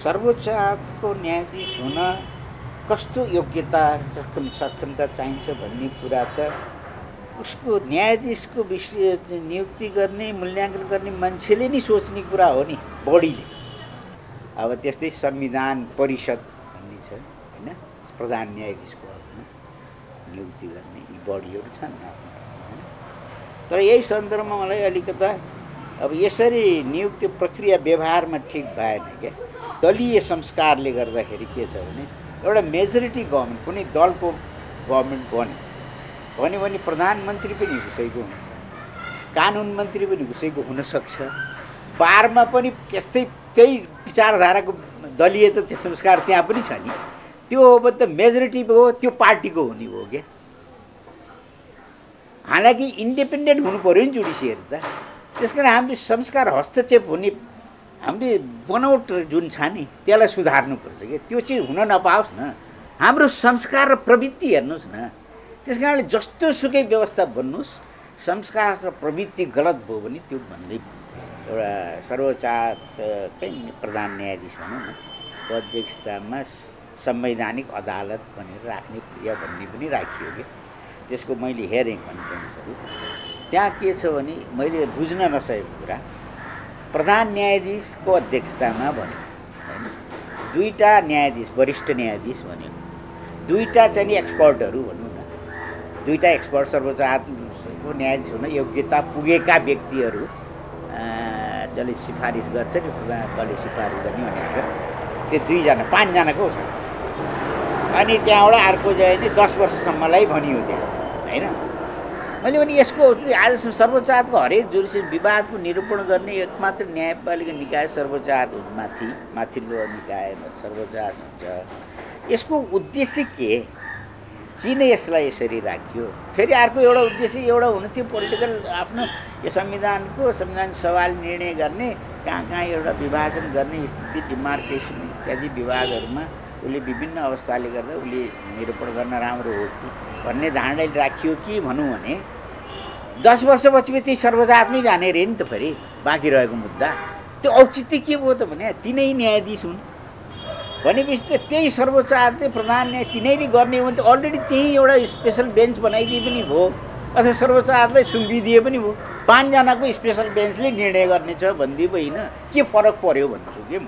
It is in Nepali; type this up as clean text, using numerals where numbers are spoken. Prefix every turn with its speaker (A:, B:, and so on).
A: सर्वोच्च अदालतको न्यायाधीश हुन कस्तो योग्यता सक्षमता चाहिन्छ भन्ने कुरा त उसको न्यायाधीशको विषय नियुक्ति गर्ने मूल्याङ्कन गर्ने मान्छेले नि सोच्ने कुरा हो नि बढीले। अब त्यस्तै संविधान परिषद भन्ने छ हैन, प्रधान न्यायाधीशको हकमा नियुक्ति गर्ने यी बढीहरू छन्। तर यही सन्दर्भमा मलाई अलिकता अब यसरी नियुक्ति प्रक्रिया व्यवहारमा ठिक भएन क्या। दलीय संस्कारले गर्दाखेरि के छ भने एउटा मेजोरिटी गभर्मेन्ट कुनै दलको गभर्मेन्ट भन्यो भने प्रधानमन्त्री पनि उसैको हुन्छ, कानुन मन्त्री पनि उसैको हुनसक्छ, बारमा पनि त्यही विचारधाराको दलीय त संस्कार त्यहाँ पनि छ नि। त्यो हो भने त मेजोरिटी हो, त्यो पार्टीको हुने हो क्या। हालाकि इन्डिपेन्डेन्ट हुनु पऱ्यो नि जुडिसियरी त। त्यस कारण हामीले संस्कार हस्तक्षेप हुने हामीले बनावट जुन छ नि त्यसलाई सुधार्नुपर्छ क्या। त्यो चाहिँ हुन नपाओस् न। हाम्रो संस्कार र प्रवृत्ति हेर्नुहोस् न। त्यस कारणले जस्तो सुकै व्यवस्था भन्नुहोस्, संस्कार र प्रवृत्ति गलत भयो भने त्यो भन्दै एउटा सर्वोच्च अदालतकै प्रधान न्यायाधीश भनौँ न को अध्यक्षतामा संवैधानिक अदालत भनेर राख्ने क्रिया भन्ने पनि राखियो कि। त्यसको मैले हेरेँ कन्फरेन्सहरू। त्यहाँ के छ भने मैले बुझ्न नसकेको कुरा प्रधान न्यायाधीशको अध्यक्षतामा भन्यो हैन, दुईटा न्यायाधीश वरिष्ठ न्यायाधीश भन्यो, दुईटा चाहिँ नि एक्सपर्टहरू भनौँ न, दुईटा एक्सपर्ट सर्वोच्च अदालतको न्यायाधीश हुन योग्यता पुगेका व्यक्तिहरू जसले सिफारिस गर्छ नि, प्रधानले सिफारिस गर्ने भनेको छ, त्यो दुईजना 5 जनाको छ। अनि त्यहाँबाट अर्को चाहिँ नि 10 वर्षसम्मलाई भनियो त्यहाँ हैन। मैले भने यसको आज सर्वोच्च अदालतको हरेक जुडिसियल विवादको निरूपण गर्ने एकमात्र न्यायपालिका निकाय सर्वोच्च अदालत माथिल्लो निकाय सर्वोच्च अदालत हुन्छ। यसको उद्देश्य के, किन यसलाई यसरी राखियो? फेरि अर्को एउटा उद्देश्य एउटा हुनु थियो पोलिटिकल आफ्नो यो संविधान सवाल निर्णय गर्ने, कहाँ एउटा विभाजन गर्ने स्थिति डिमार्केसन इत्यादि विवादहरूमा उसले विभिन्न अवस्थाले गर्दा उसले निरूपण गर्न राम्रो हो कि भन्ने धारणाले राखियो कि भनौँ भने 10 वर्षपछि त्यही सर्वोच्च अदालतमै जाने रे नि त। फेरि बाँकी रहेको मुद्दा त्यो औचित्य के भयो त भने तिनै न्यायाधीश हुन् भनेपछि त त्यही सर्वोच्च अदालतले प्रधान न्याय तिनैले गर्ने हो भने त अलरेडी त्यही एउटा स्पेसल बेन्च बनाइदिए पनि भयो, अथवा सर्वोच्च अदालतलाई सुम्पिदिए पनि भयो। 5 जनाको स्पेसल बेन्चले निर्णय गर्नेछ भनिदिए होइन, के फरक पर्यो भन्छु के म।